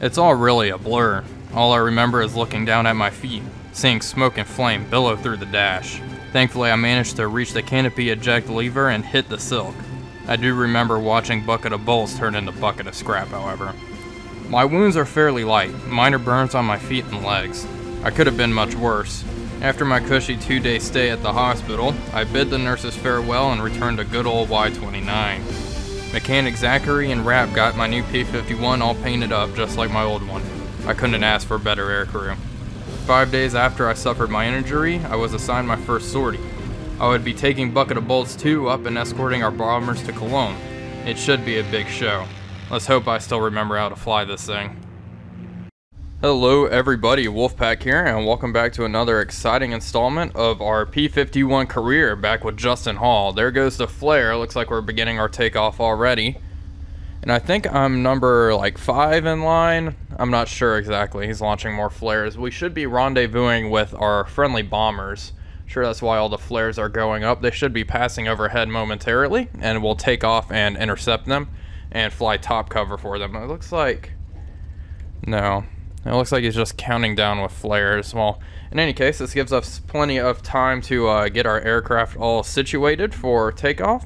It's all really a blur. All I remember is looking down at my feet, seeing smoke and flame billow through the dash. Thankfully, I managed to reach the canopy eject lever and hit the silk. I do remember watching bucket of bolts turn into bucket of scrap, however. My wounds are fairly light, minor burns on my feet and legs. I could have been much worse. After my cushy 2-day stay at the hospital, I bid the nurses farewell and returned to good old Y-29. Mechanic Zachary and Rap got my new P-51 all painted up just like my old one. I couldn't ask for a better aircrew. 5 days after I suffered my injury, I was assigned my first sortie. I would be taking Bucket of Bolts 2 up and escorting our bombers to Cologne. It should be a big show. Let's hope I still remember how to fly this thing. Hello everybody, Wolfpack here, and welcome back to another exciting installment of our P-51 career, back with Justin Hall. There goes the flare. Looks like we're beginning our takeoff already. And I think I'm number 5 in line. I'm not sure exactly. He's launching more flares. We should be rendezvousing with our friendly bombers. Sure, that's why all the flares are going up. They should be passing overhead momentarily, and we'll take off and intercept them and fly top cover for them. It looks like... no. It looks like he's just counting down with flares. Well, in any case, this gives us plenty of time to get our aircraft all situated for takeoff.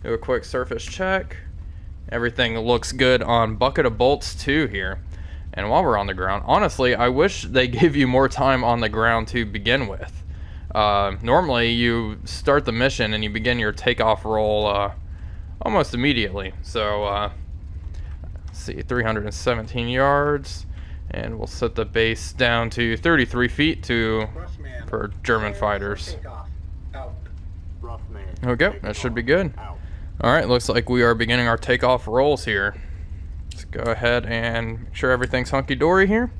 Do a quick surface check. Everything looks good on Bucket of Bolts 2 here. And while we're on the ground, honestly, I wish they give you more time on the ground to begin with. Normally, you start the mission and you begin your takeoff roll almost immediately. So, let's see, 317 yards. And we'll set the base down to 33 feet for German fighters. Okay, that should be good. Alright, looks like we are beginning our takeoff rolls here. Let's go ahead and make sure everything's hunky-dory here.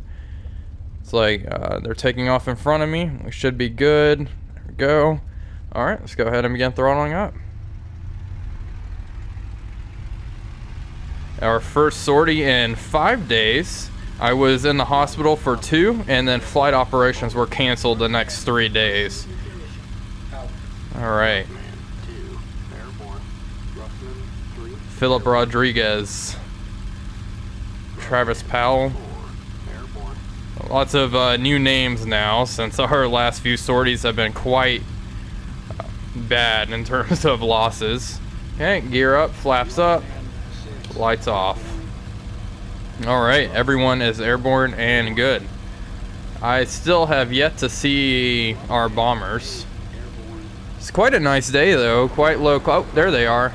It's like they're taking off in front of me. We should be good. There we go. Alright, let's go ahead and begin throttling up. Our first sortie in 5 days. I was in the hospital for 2, and then flight operations were canceled the next 3 days. Alright. Philip Rodriguez. Travis Powell. Lots of new names now, since our last few sorties have been quite bad in terms of losses. Okay, gear up, flaps up, lights off. Alright, everyone is airborne and good. I still have yet to see our bombers. It's quite a nice day though, quite low. Oh, there they are.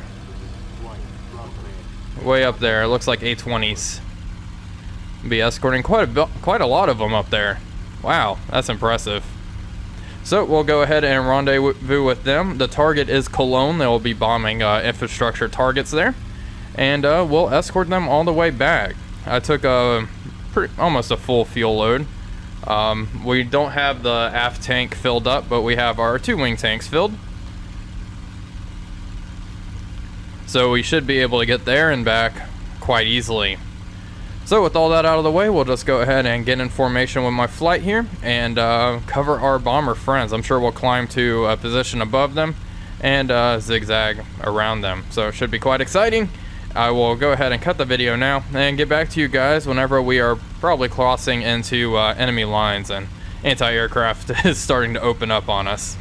Way up there, it looks like A-20s. Be escorting quite a lot of them up there. Wow, that's impressive. So we'll go ahead and rendezvous with them. The target is Cologne. They will be bombing infrastructure targets there. And we'll escort them all the way back. I took almost a full fuel load. We don't have the aft tank filled up, but we have our 2 wing tanks filled. So we should be able to get there and back quite easily. So with all that out of the way, we'll just go ahead and get in formation with my flight here and cover our bomber friends. I'm sure we'll climb to a position above them and zigzag around them. So it should be quite exciting. I will go ahead and cut the video now and get back to you guys whenever we are probably crossing into enemy lines and anti-aircraft is starting to open up on us.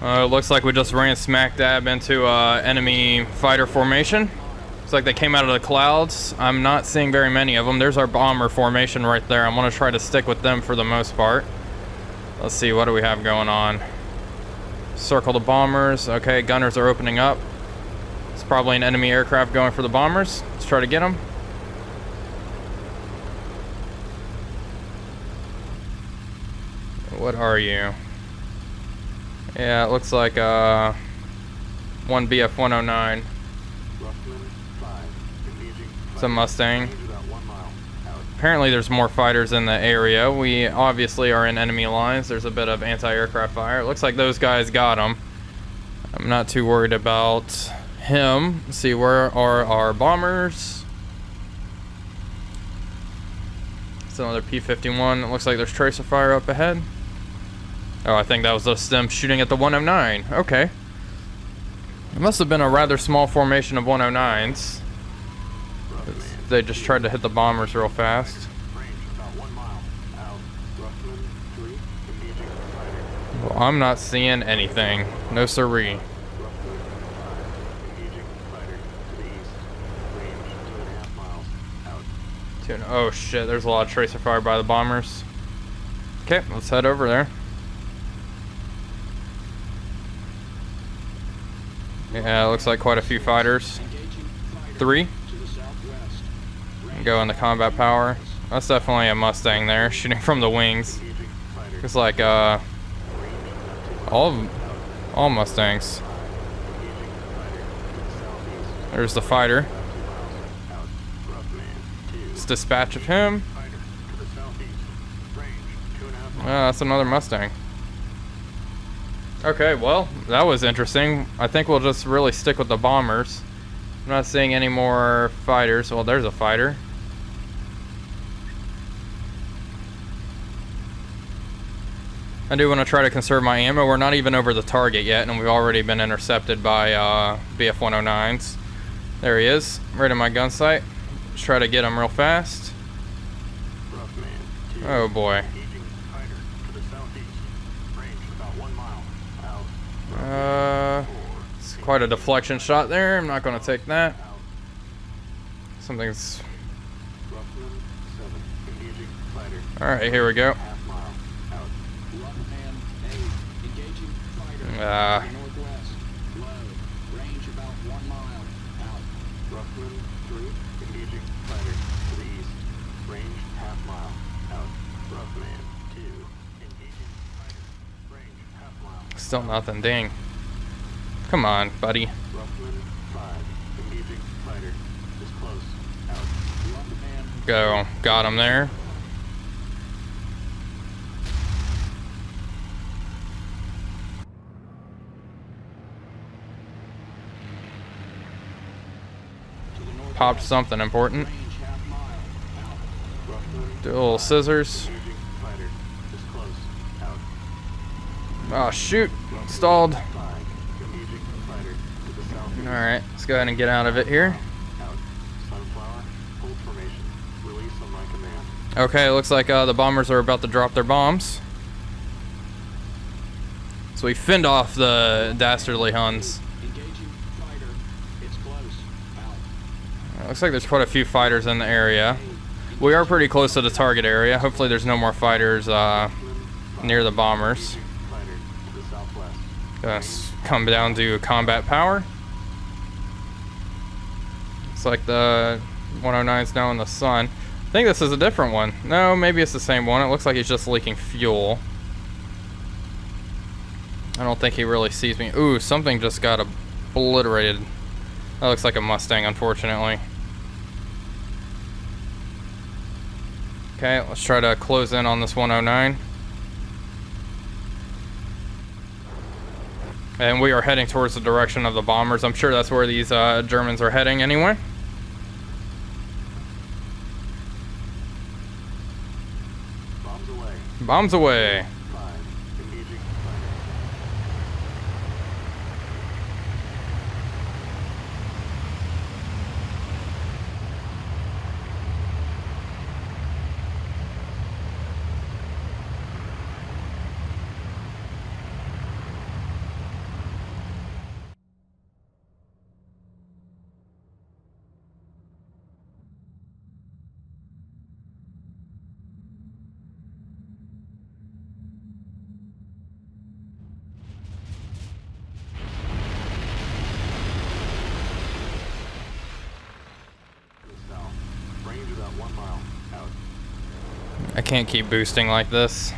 Looks like we just ran smack dab into enemy fighter formation. Looks like they came out of the clouds. I'm not seeing very many of them. There's our bomber formation right there. I'm going to try to stick with them for the most part. Let's see, what do we have going on? Circle the bombers. Okay, gunners are opening up. It's probably an enemy aircraft going for the bombers. Let's try to get them. What are you? Yeah, it looks like one BF-109. It's a Mustang. Apparently there's more fighters in the area. We obviously are in enemy lines. There's a bit of anti-aircraft fire. It looks like those guys got him. I'm not too worried about him. Let's see, where are our bombers? It's another P-51. It looks like there's tracer fire up ahead. Oh, I think that was just them shooting at the 109. Okay. It must have been a rather small formation of 109s. They just tried to hit the bombers real fast. Well, I'm not seeing anything. No siree. Oh shit, there's a lot of tracer fire by the bombers. Okay, let's head over there. Yeah, it looks like quite a few fighters. 3. Go into combat power. That's definitely a Mustang there, shooting from the wings. Looks like all Mustangs. There's the fighter. Let's dispatch of him. That's another Mustang. Okay, well, that was interesting. I think we'll just really stick with the bombers. I'm not seeing any more fighters. Well, there's a fighter. I do want to try to conserve my ammo. We're not even over the target yet, and we've already been intercepted by BF-109s. There he is, right in my gun sight. Let's try to get him real fast. Oh boy. It's quite a deflection shot there. I'm not going to take that. Something's... Alright, here we go. Still nothing, dang. Come on, buddy. Go, got him there. Popped something important. Do a little scissors. Oh shoot, stalled. Alright, let's go ahead and get out of it here. Okay, looks like the bombers are about to drop their bombs. So we finned off the dastardly Huns. Looks like there's quite a few fighters in the area. We are pretty close to the target area. Hopefully there's no more fighters near the bombers. Gonna come down to combat power. It's like the 109's now in the sun. I think this is a different one. No, maybe it's the same one. It looks like he's just leaking fuel. I don't think he really sees me. Ooh, something just got obliterated. That looks like a Mustang, unfortunately. Okay, let's try to close in on this 109. And we are heading towards the direction of the bombers. I'm sure that's where these Germans are heading anyway. Bombs away. Bombs away. I can't keep boosting like this.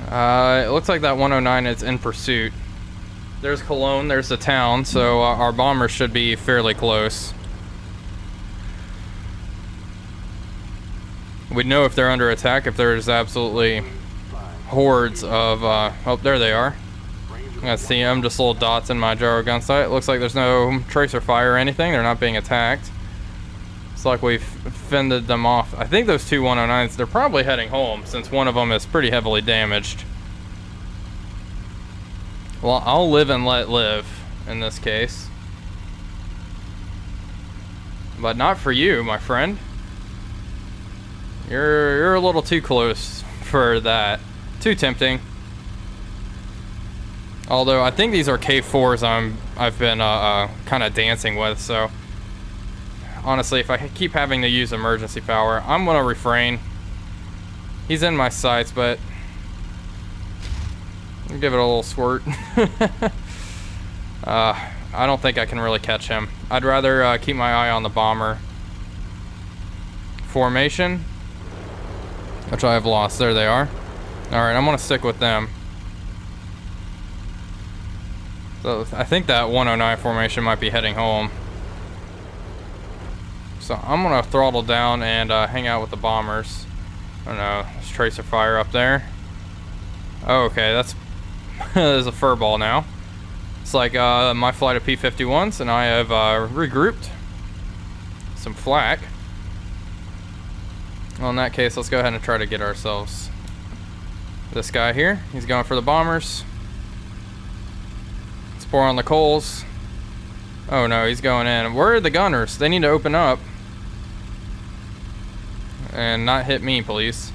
It looks like that 109 is in pursuit. There's Cologne, there's the town, so our bombers should be fairly close. We'd know if they're under attack if there's absolutely hordes of... oh, there they are. I see them, just little dots in my gyro gun sight. It looks like there's no tracer fire or anything. They're not being attacked. It's like we've fended them off. I think those two 109s, they're probably heading home since one of them is pretty heavily damaged. Well, I'll live and let live in this case. But not for you, my friend. You're a little too close for that. Too tempting. Although I think these are K4s I've been kind of dancing with, so honestly, if I keep having to use emergency power, I'm gonna refrain. He's in my sights, but I'll give it a little squirt. I don't think I can really catch him. I'd rather keep my eye on the bomber. Formation, which I have lost. There they are. Alright, I'm gonna stick with them. So I think that 109 formation might be heading home. So I'm gonna throttle down and hang out with the bombers. Oh no, there's tracer fire up there. Oh, okay, that's there's a fur ball now. It's like my flight of P-51s, and I have regrouped. Some flak. Well, in that case, let's go ahead and try to get ourselves this guy here. He's going for the bombers. Let's pour on the coals. Oh no, he's going in. Where are the gunners? They need to open up. And not hit me, please.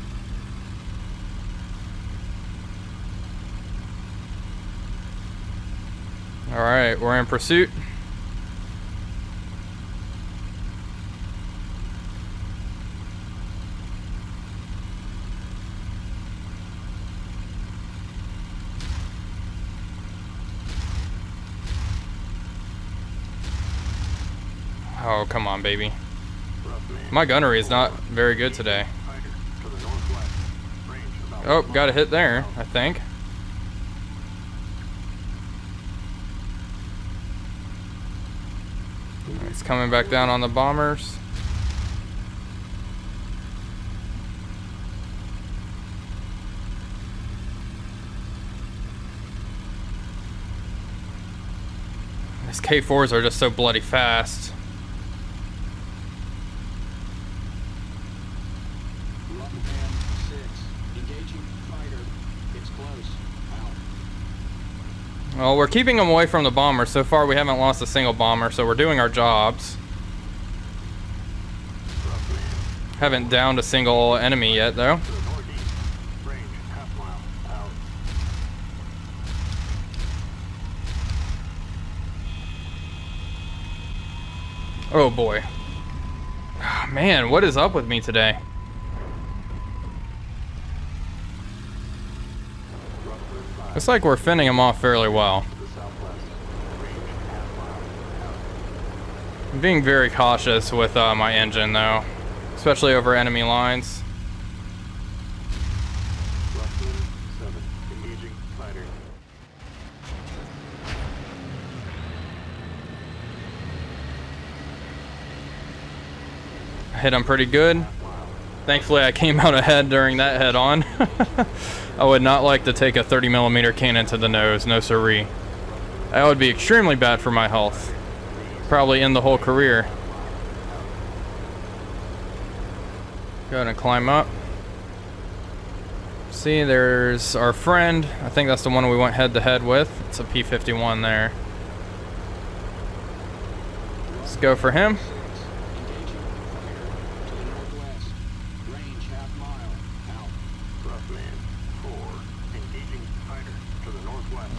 Alright, we're in pursuit. Oh, come on, baby. My gunnery is not very good today. Oh, got a hit there, I think. He's coming back down on the bombers. These K4s are just so bloody fast. Well, we're keeping them away from the bomber. So far, we haven't lost a single bomber, so we're doing our jobs. Haven't downed a single enemy yet, though. Oh boy. Man, what is up with me today? Looks like we're fending them off fairly well. I'm being very cautious with my engine though, especially over enemy lines. I hit him pretty good. Thankfully I came out ahead during that head-on. I would not like to take a 30mm cannon to the nose, no siree. That would be extremely bad for my health. Probably end the whole career. Go ahead and climb up. See, there's our friend. I think that's the one we went head-to-head with. It's a P-51 there. Let's go for him.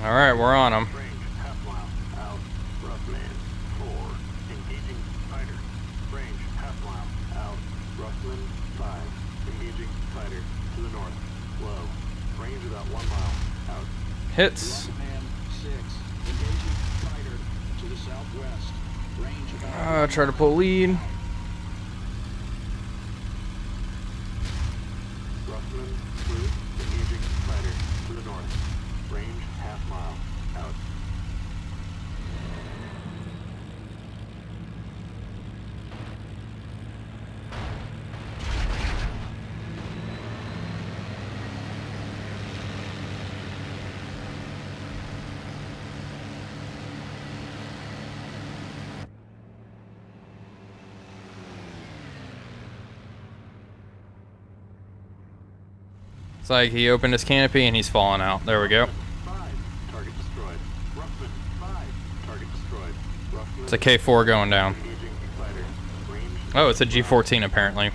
Alright, we're on him. Hits. Try to pull lead. It's like he opened his canopy and he's falling out. There we go. It's a K4 going down. Oh, it's a G14 apparently.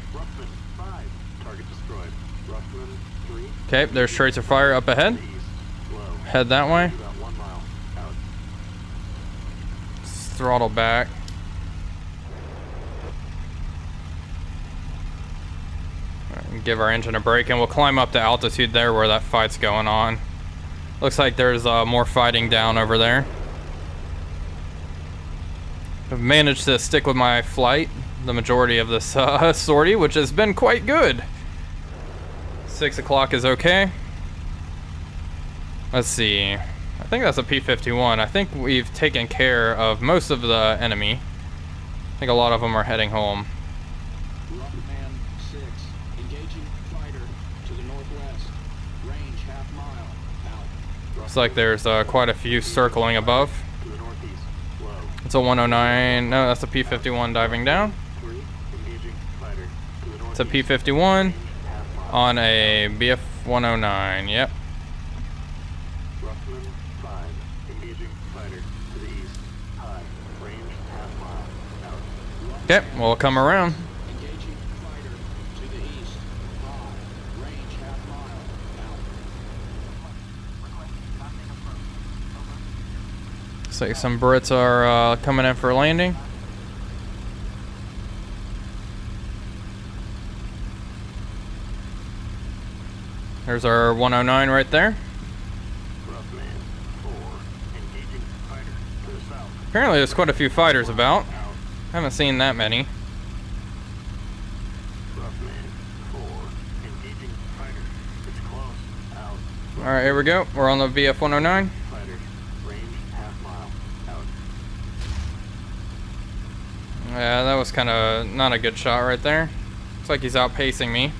Okay, there's tracer fire up ahead. Head that way. Let's throttle back. Give our engine a break and we'll climb up to altitude there where that fight's going on. Looks like there's more fighting down over there. I've managed to stick with my flight the majority of this sortie, which has been quite good. 6 o'clock is okay. Let's see. I think that's a P-51. I think we've taken care of most of the enemy. I think a lot of them are heading home. Looks like there's quite a few circling above. It's a 109. No, that's a P-51 diving down. It's a P-51 on a BF-109. Yep. Okay, we'll come around. Looks like some Brits are coming in for landing. There's our 109 right there. Apparently there's quite a few fighters about. Haven't seen that many. Alright, here we go. We're on the BF-109. Yeah, that was kind of not a good shot right there. Looks like he's outpacing me.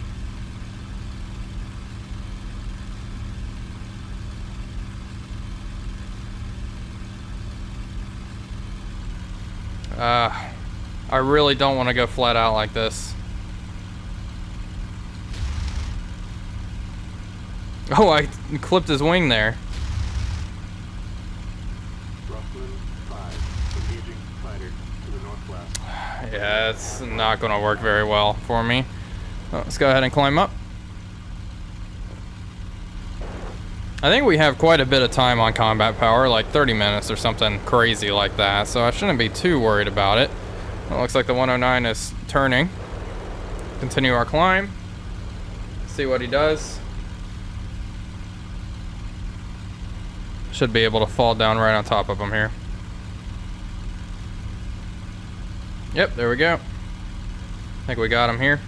I really don't want to go flat out like this. Oh, I clipped his wing there. Yeah, it's not going to work very well for me. Let's go ahead and climb up. I think we have quite a bit of time on combat power, like 30 minutes or something crazy like that, so I shouldn't be too worried about it. Well, it looks like the 109 is turning. Continue our climb. See what he does. Should be able to fall down right on top of him here. Yep, there we go. I think we got him here.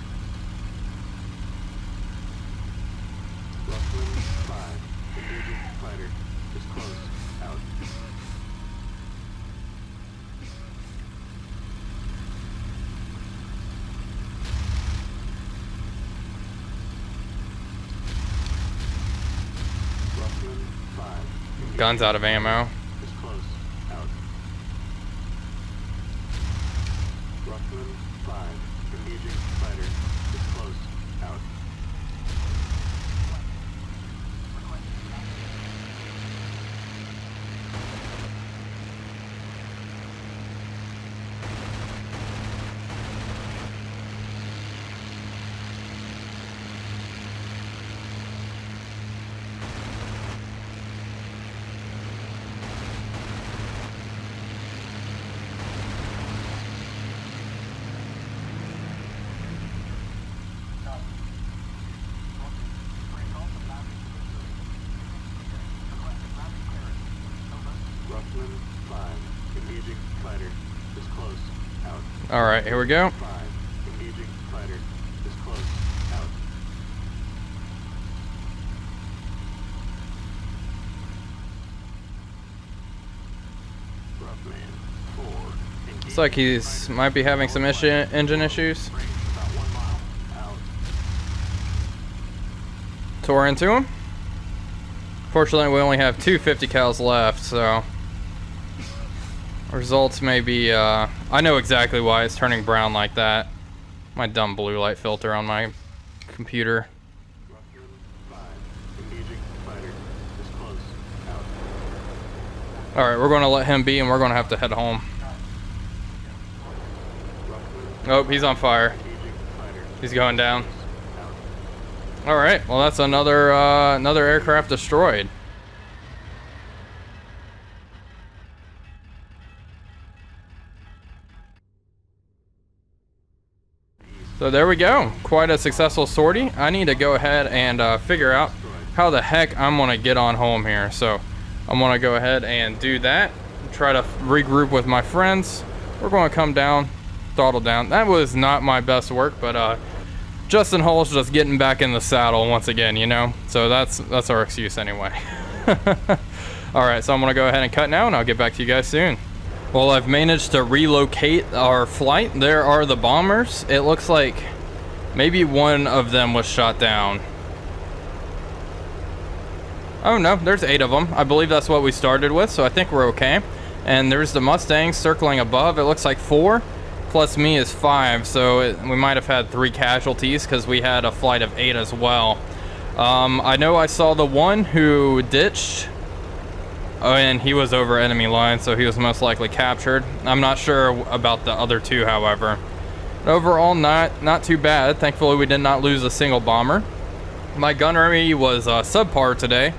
Gun's out of ammo. Alright, here we go. Looks like he's might be having some engine issues. Tore into him. Fortunately, we only have 2 50 cals left, so results may be, I know exactly why it's turning brown like that. My dumb blue light filter on my computer. Alright, we're going to let him be, and we're going to have to head home. Oh, he's on fire. He's going down. Alright, well that's another another aircraft destroyed. So there we go. Quite a successful sortie. I need to go ahead and figure out how the heck I'm going to get on home here. So I'm going to go ahead and do that. Try to regroup with my friends. We're going to come down, throttle down. That was not my best work, but Justin Hull's just getting back in the saddle once again, you know? So that's our excuse anyway. Alright, so I'm going to go ahead and cut now, and I'll get back to you guys soon. Well, I've managed to relocate our flight. There are the bombers. It looks like maybe one of them was shot down. Oh no, there's 8 of them. I believe that's what we started with, so I think we're okay. And there's the Mustangs circling above. It looks like 4, plus me is 5, so we might have had 3 casualties because we had a flight of 8 as well. I know I saw the one who ditched. Oh, and he was over enemy lines, so he was most likely captured. I'm not sure about the other 2, however. But overall, not too bad. Thankfully, we did not lose a single bomber. My gunnery was subpar today,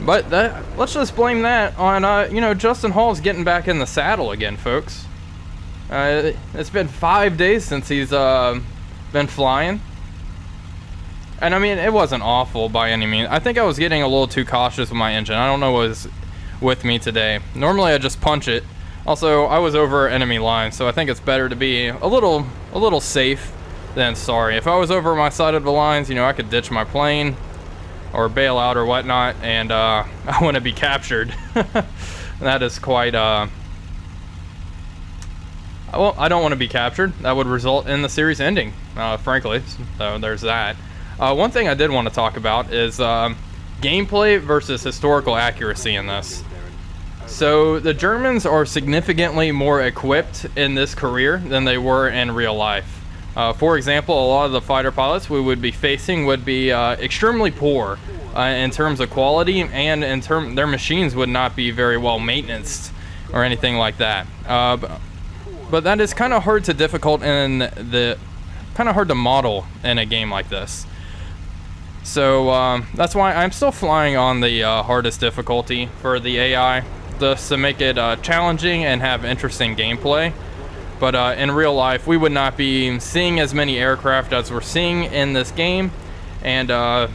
but let's just blame that on you know, Justin Hall's getting back in the saddle again, folks. It's been 5 days since he's been flying. And I mean, it wasn't awful by any means. I think I was getting a little too cautious with my engine. I don't know what was with me today. Normally I just punch it. Also, I was over enemy lines, so I think it's better to be a little safe than sorry. If I was over my side of the lines, you know, I could ditch my plane or bail out or whatnot, and I want to be captured. That is quite well, I don't want to be captured. That would result in the series ending, frankly. So there's that. One thing I did want to talk about is gameplay versus historical accuracy in this. So the Germans are significantly more equipped in this career than they were in real life. For example, a lot of the fighter pilots we would be facing would be extremely poor in terms of quality, and in their machines would not be very well maintained or anything like that. But that is kind of hard to model in a game like this. So that's why I'm still flying on the hardest difficulty for the AI, just to make it challenging and have interesting gameplay. But in real life, we would not be seeing as many aircraft as we're seeing in this game, and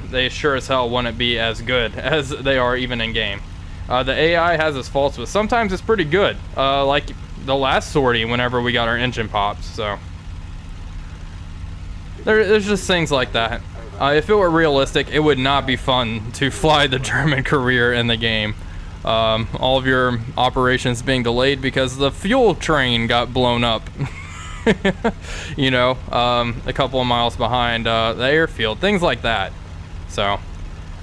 they sure as hell wouldn't be as good as they are even in game. The AI has its faults, but sometimes it's pretty good, like the last sortie whenever we got our engine pops. So there's just things like that. If it were realistic, it would not be fun to fly the German career in the game. All of your operations being delayed because the fuel train got blown up. You know, a couple of miles behind the airfield, things like that. So,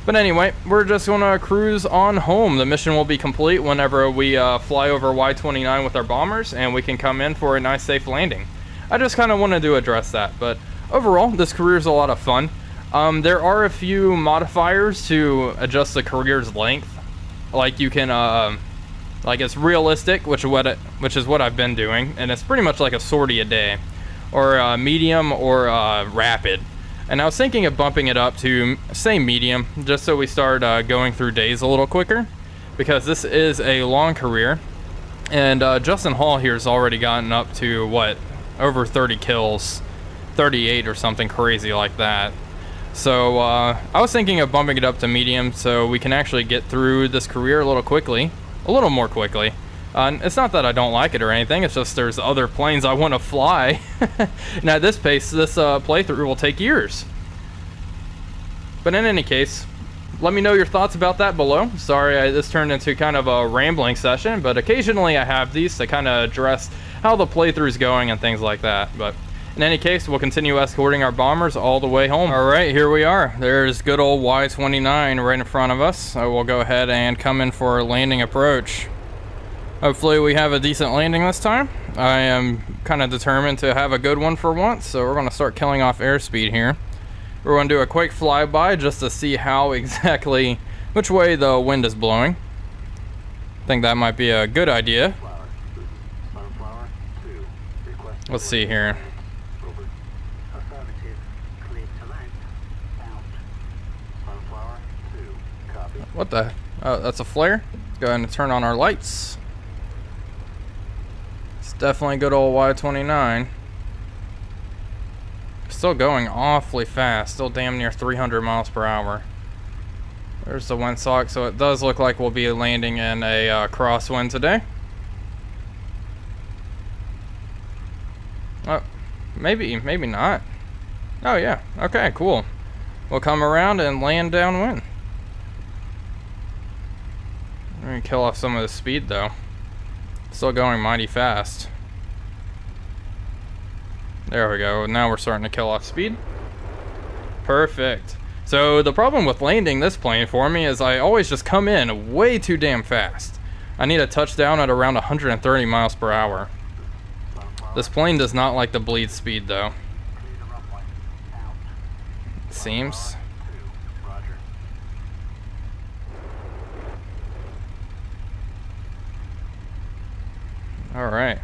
but anyway, we're just gonna cruise on home. The mission will be complete whenever we fly over Y-29 with our bombers, and we can come in for a nice safe landing. I just kind of wanted to address that, but overall, this career is a lot of fun. There are a few modifiers to adjust the career's length. Like you can, like it's realistic, which is what I've been doing, and it's pretty much like a sortie a day, or medium, or rapid. And I was thinking of bumping it up to, say, medium, just so we start going through days a little quicker, because this is a long career, and Justin Hall here has already gotten up to, what, over 30 kills, 38 or something crazy like that. So I was thinking of bumping it up to medium so we can actually get through this career a little more quickly. It's not that I don't like it or anything, it's just there's other planes I want to fly. And at this pace, this playthrough will take years. But in any case, let me know your thoughts about that below. Sorry, this turned into kind of a rambling session, but occasionally I have these to kind of address how the playthrough is going and things like that. But in any case, we'll continue escorting our bombers all the way home. Alright, here we are. There's good old Y-29 right in front of us. So we'll go ahead and come in for a landing approach. Hopefully we have a decent landing this time. I am kind of determined to have a good one for once, so we're going to start killing off airspeed here. We're going to do a quick flyby just to see how exactly, which way the wind is blowing. Think that might be a good idea. Let's see here. What the? Oh, that's a flare? Let's go ahead and turn on our lights. It's definitely good old Y29. Still going awfully fast. Still damn near 300 miles per hour. There's the windsock. So it does look like we'll be landing in a crosswind today. Oh, maybe not. Oh yeah. Okay, cool. We'll come around and land downwind. We're gonna kill off some of the speed though. Still going mighty fast. There we go. Now we're starting to kill off speed. Perfect. So the problem with landing this plane for me is I always just come in way too damn fast. I need a touchdown at around 130 miles per hour. This plane does not like the bleed speed though. It seems. Alright.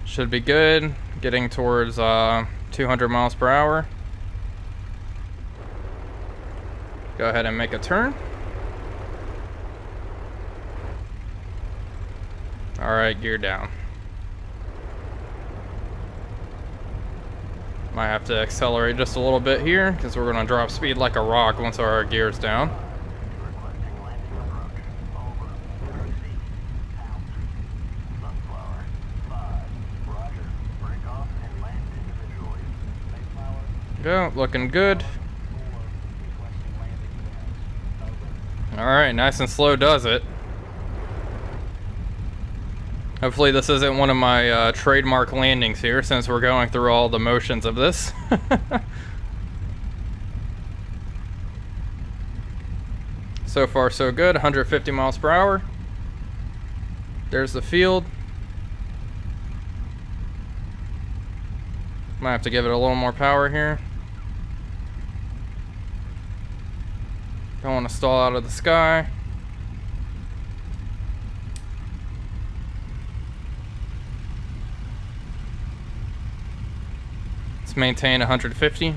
Should be good. Getting towards 200 miles per hour. Go ahead and make a turn. Alright, gear down. Might have to accelerate just a little bit here because we're going to drop speed like a rock once our gear's down. Go, looking good. Alright, nice and slow does it. Hopefully this isn't one of my trademark landings here since we're going through all the motions of this. So far so good, 150 miles per hour. There's the field. Might have to give it a little more power here. Don't want to stall out of the sky. Let's maintain 150.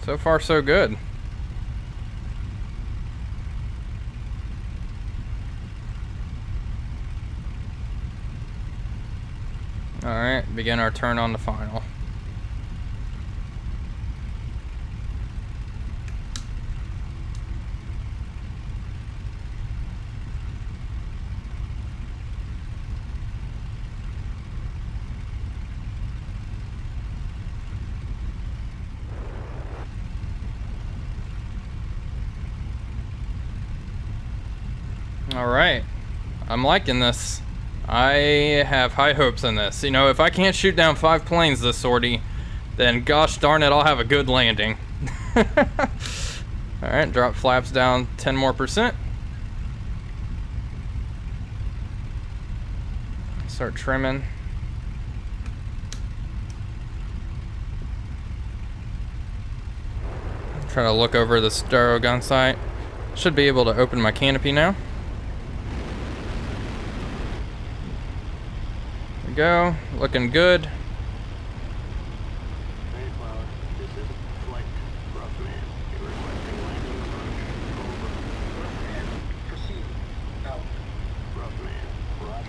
So far so good. Alright, begin our turn on the final. Alright, I'm liking this. I have high hopes in this. You know, if I can't shoot down 5 planes this sortie, then gosh darn it, I'll have a good landing. Alright, drop flaps down 10 more %. Start trimming. Try to look over the Sturo gun sight. Should be able to open my canopy now. Go, looking good.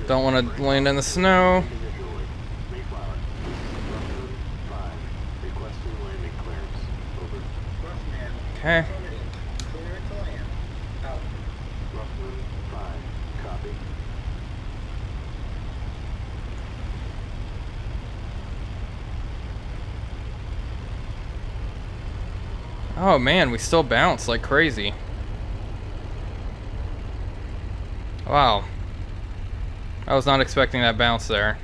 Don't want to land in the snow. Okay. Oh man, we still bounce like crazy. Wow. I was not expecting that bounce there.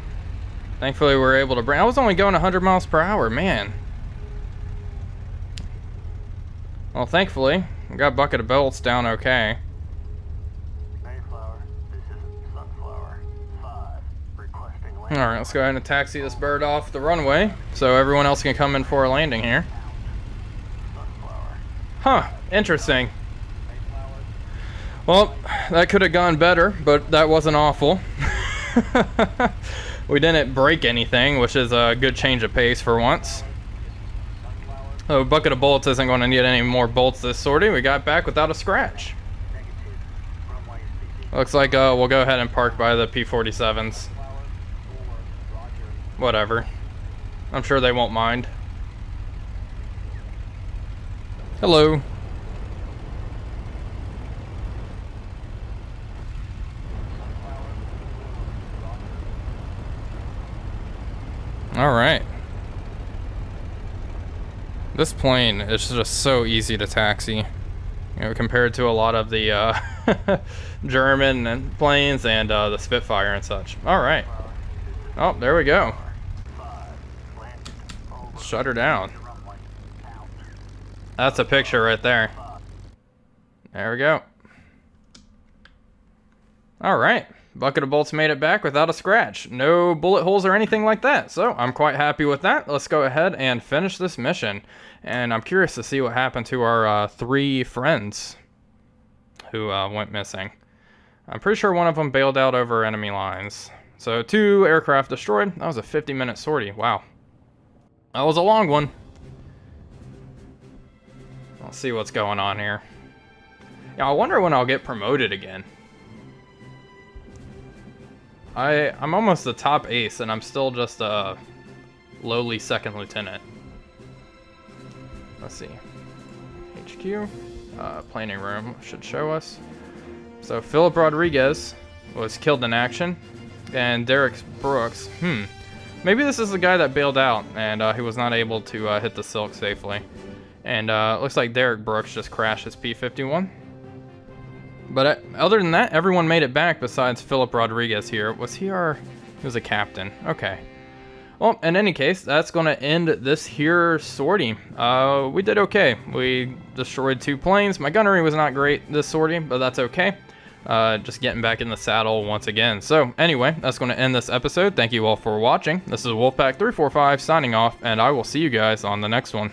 Thankfully we were able to bring... I was only going 100 miles per hour, man. Well, thankfully, we got bucket of bolts down okay. Alright, let's go ahead and taxi this bird off the runway so everyone else can come in for a landing here. Huh, interesting. Well, that could have gone better, but that wasn't awful. We didn't break anything, which is a good change of pace for once. So a bucket of bolts isn't going to need any more bolts this sortie. We got back without a scratch. Looks like we'll go ahead and park by the P-47s. Whatever. I'm sure they won't mind. Hello. Alright. This plane is just so easy to taxi, you know, compared to a lot of the German planes and the Spitfire and such. Alright. Oh, there we go. Shut her down. That's a picture right there. There we go. Alright. Bucket of bolts made it back without a scratch. No bullet holes or anything like that. So I'm quite happy with that. Let's go ahead and finish this mission. And I'm curious to see what happened to our 3 friends who went missing. I'm pretty sure one of them bailed out over enemy lines. So 2 aircraft destroyed. That was a 50-minute sortie. Wow. That was a long one. Let's see what's going on here. Yeah, I wonder when I'll get promoted again. I'm almost the top ace, and I'm still just a lowly second lieutenant. Let's see. HQ. Planning room should show us. So Philip Rodriguez was killed in action, and Derek Brooks. Maybe this is the guy that bailed out, and he was not able to hit the silk safely. And looks like Derek Brooks just crashed his P-51. But other than that, everyone made it back besides Philip Rodriguez here. Was he our... He was a captain. Okay. Well, in any case, that's going to end this here sortie. We did okay. We destroyed 2 planes. My gunnery was not great this sortie, but that's okay. Just getting back in the saddle once again. So, anyway, that's going to end this episode. Thank you all for watching. This is Wolfpack345 signing off, and I will see you guys on the next one.